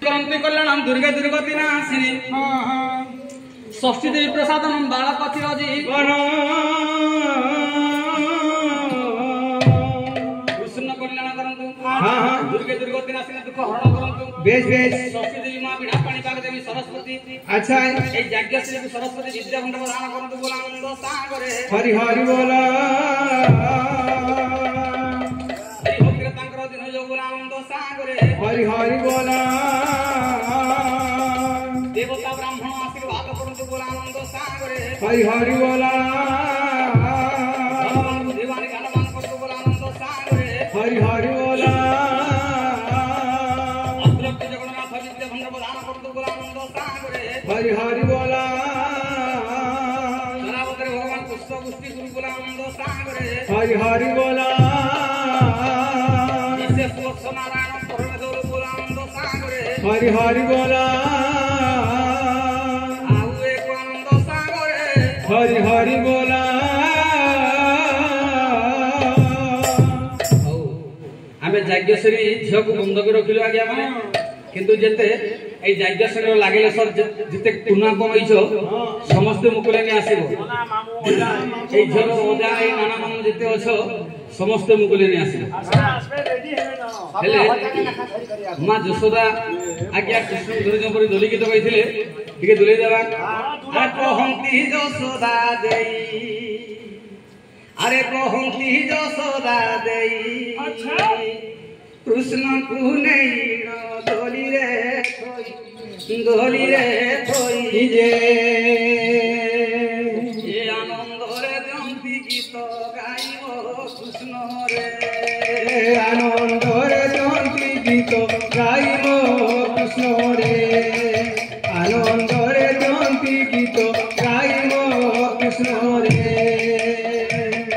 करन्ति कल्याणम दुर्गे दुर्गति नाशिनी षष्ठी देवी प्रसादनम बालक चिरजी कृष्ण कल्याण करन्तु दुर्गे दुर्गति नाशिनी दुख हरण करन्तु बेश बेश षष्ठी देवी मां बिना पानी पाग देवी सरस्वती अच्छा ए यज्ञ श्री सरस्वती विद्या भंडार प्रदान करन्तु बोला आनंद सागरे हरि हरि बोला हरि भक्ति तांकर दिन जो बोला आनंद सागरे हरि हरि बोला देवता ब्राह्मण आशीर्वाद करन्तु बोला आनंद सागरे हरि हरि बोला देवानी गानमान करन्तु बोला आनंद सागरे हरि हरि बोला अद्रव्य जगन्नाथ विद्या भंडार प्रदान करन्तु बोला आनंद सागरे हरि हरि बोला धरावतरे भगवान पुष्प पुष्टि गुरु बोला आनंद सागरे हरि हरि बोला विशेष लक्ष्य नारायण परमेश्वर बोला आनंद सागरे हरि हरि बोला आउ एक आनंद सागरे हरि हरि बोला आमे यज्ञश्री झील को बंद कर रखिलु आज्ञा माने किंतु जेते ए यज्ञश्री लागले सर जेते कुना कमैछो समस्त मुकुले ने आसीबो ए झील ओजा ए नाना मानु जेते अछो समस्त मुकुले ने आसीबो हेले मां जसोदा आज्ञा कृष्ण धुरज पर दोली गीत गाइथिले ठीक दुले देवा आ कहंती जसोदा देई अरे कहंती जसोदा देई कृष्ण को नहीं दोली रे थोई जे ये आनंद रे जंती गीत गाइबो कृष्ण रे आनंद रे जंती गीत गाइबो कृष्ण रे आनंद रे जंती गीत गाइबो कृष्ण रे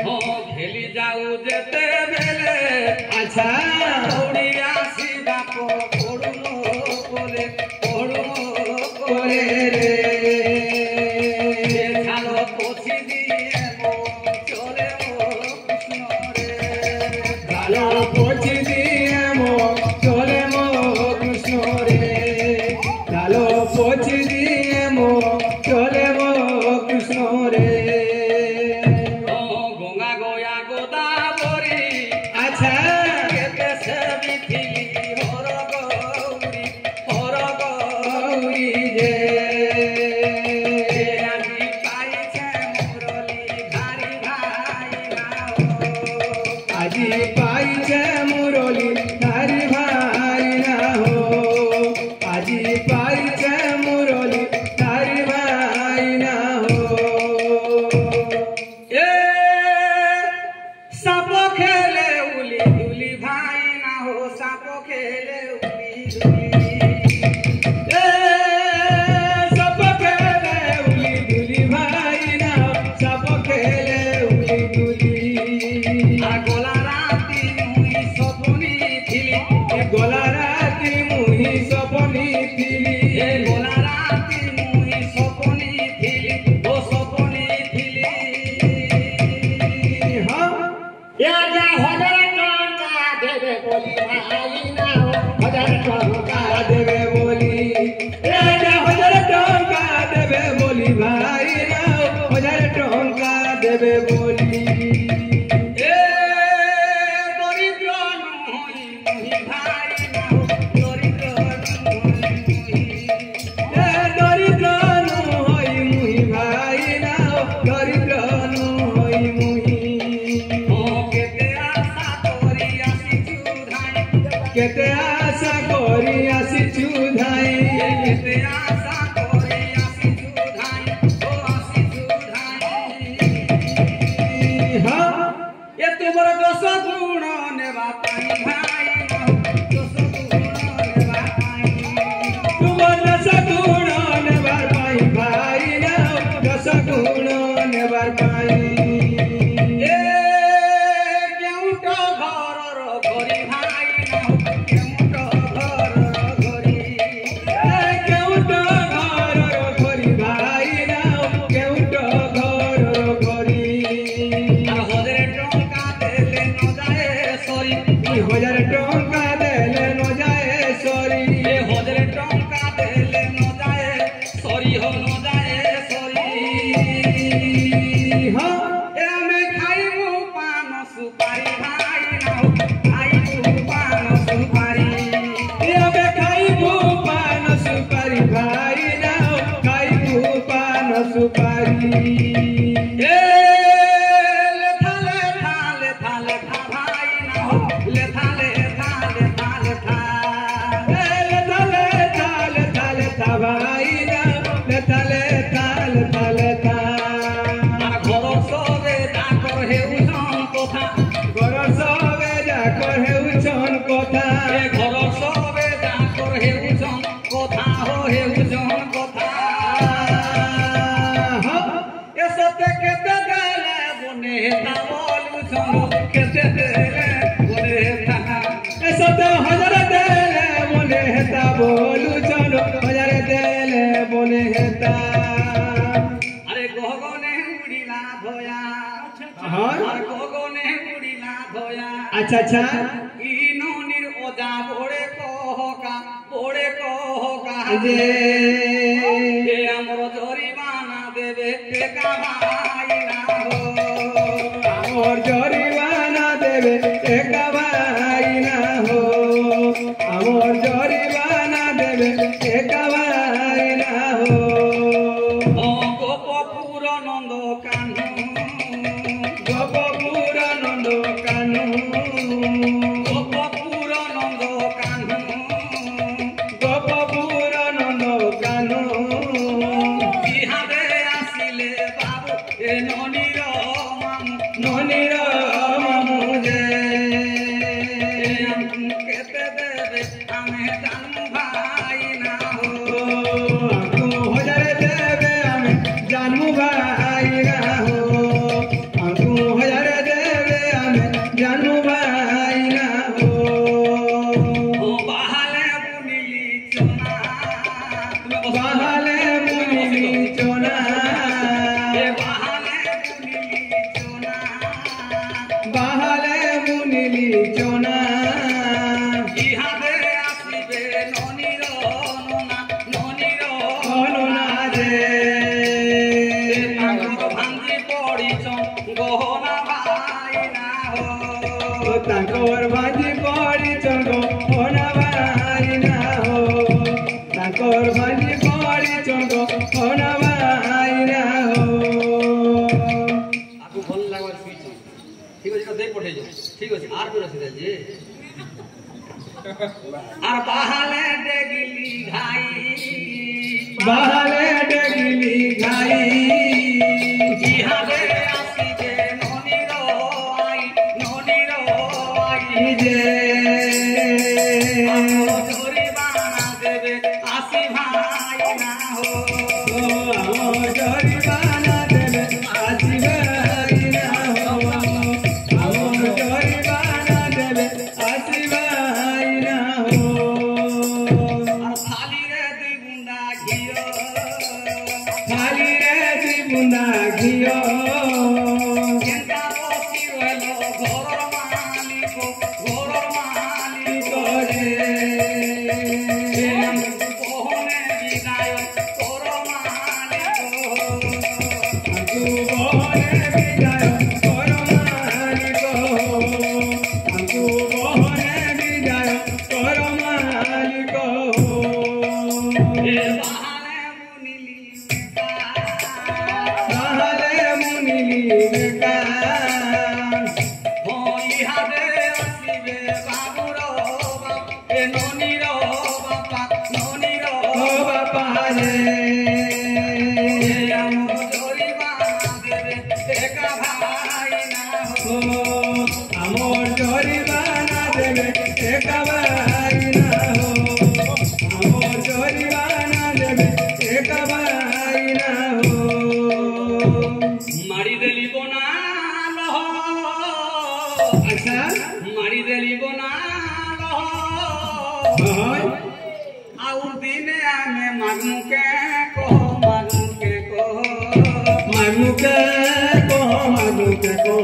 हो खेली जाऊ जेते बेले अच्छा दौड़ी आसी बापो पड़ुनो कोले रे छालो पोछी दिए मो चले मो कृष्ण रे गालो पोछी दिए मो चले मो कृष्ण रे गालो पोछी दिए मो चले मो कृष्ण रे गंगा गोया गोदावरी अच्छा केते से बिथिली हर गौरी जे आजी पाइछे मुरली धारी भाई नाओ आजी पाइछे मुरली धारी भाई ना हो आजी पाइछे मुरली धारी भाई ना हो ए सापो खेले उली दुली भाई ना हो सापो खेले उली दुली ए सब खेले उली दुली भाई ना सब खेले उली दुली आ गोला राती मुई सपनी थिली ए गोला राती मुही सपनी थिली ए गोला राती मुई सपनी थिली ओ सपनी थिली हाँ हजार टका देवे बोली भाई ना हो हजार टका लोचन हजारे देले बोले हेता अरे गगने उड़िला धोया हाँ আর গগনে উড়িলা ধয়া अच्छा अच्छा ইননির ওজা পড়ে কহকা जे এ আমর জরিমানা দেবে কামাই না হো और जरिमाना देवे एक भाई ना हो और जरिमाना देवे एक भाई ना हो ও গোপপুর নন্দ কানু গোপপুর নন্দ কানু গোপপুর নন্দ কানু গোপপুর নন্দ কানু ইহাদে আসিলে বাবু এ ননির মামু ননির মামু যে কেতে দেবে আমি জানু ভাই না হো हमको हजारे देवे हमें जानू भाई ना हो हमको हजारे देवे हमें जानू भाई ना हो ও বাহালে বুনিলি চোনা তুমি বসো বাহালে মুনি চোনা এ বাহালে বুনিলি চোনা বাহালে মুনি চোনা ইহাদে আসিবে ননির নোনা ননির অনুনা রে তাঙ্গর ভাঙ্গি পড়িছ গহনা ভাই না হো তাঙ্কর ভাজি পড়ি চঙ্গ ওনা ভাই না হো তাঙ্কর ভাজি পড়ি চঙ্গ ওনা ভাই না হো আকু ভাল লাগবার সুইছে ঠিক আছে দেই পড়ে যাও ঠিক আছে আর কোন আছে যে আর বাহালে ডেগিলি ঘাই বাহালে ডেগিলি ঘাই ইহাদে আসিবে ননির আই যে জরিমানা দেবে আসি ভাই না হো জরিমানা দেবে আসি ভাই না হো জরিমানা দেবে আসি ভাই না হো আর থালি রে দুই গুন্ডা ঘিও খালি রে জীবনা ঘিও কেনটা বসি রইল ঘরর মালিক করে বহনে বিদায় তোর মালিক তু বহনে বিদায় কর মালিক তু বহনে বিদায় কর মালিক এ বাহালে মুনিলি বাহালে মুনিলি বেকা ইহাদে আসিবে বাবুর বাপ এ ননির বাপা ননির ও বাপা রে আমার জরিমানা দেবে একা ভাই না হো ও আমর জরিমানা দেবে এক ভাই না হো আমর জরিমানা দেবে এক ভাই না হো মারি দেলি বোনা লহ আচ্ছা মারি দেলি বোনা লহ হয় আউ দিনে আমি মাগমুকে কহ মানুকে কো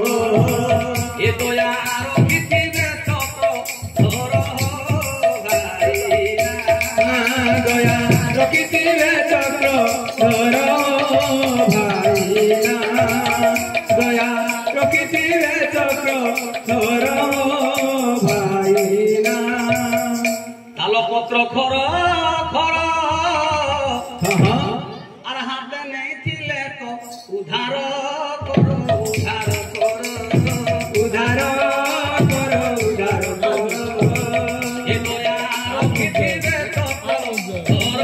এ তো আর পৃথিবী ছোট ধর ভাই দয়া প্রকৃতিরে চক্র ধর ভাই না দয়া প্রকৃতিরে চক্র ধর ভাই না তালপত্র খর খর হ্যাঁ আর হাতে নেই ছিলে তো উধার কর উধার কর উধার কর এ তো আর পৃথিবী ছোট ধর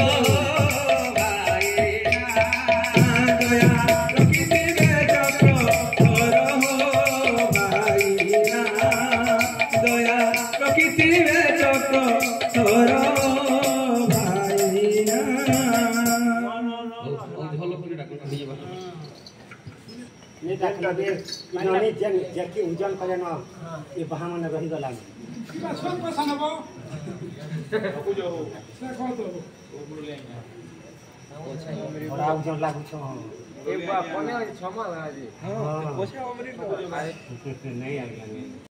ভাই দয়া প্রকৃতিরে চক্র ধর ভাই না দয়া প্রকৃতিরে চক্র ধর ভাই না ଭଲ କରି ଡାକ ନିଜେ ବାସ ये डॉक्टर दे इन्होंने जन जबकि उज्जवल करे न ये बहा मन रही गला किबा सब पैसा नबो और आउ जन लागु छ ए बा कोने छमा लाजी हां नहीं आ गया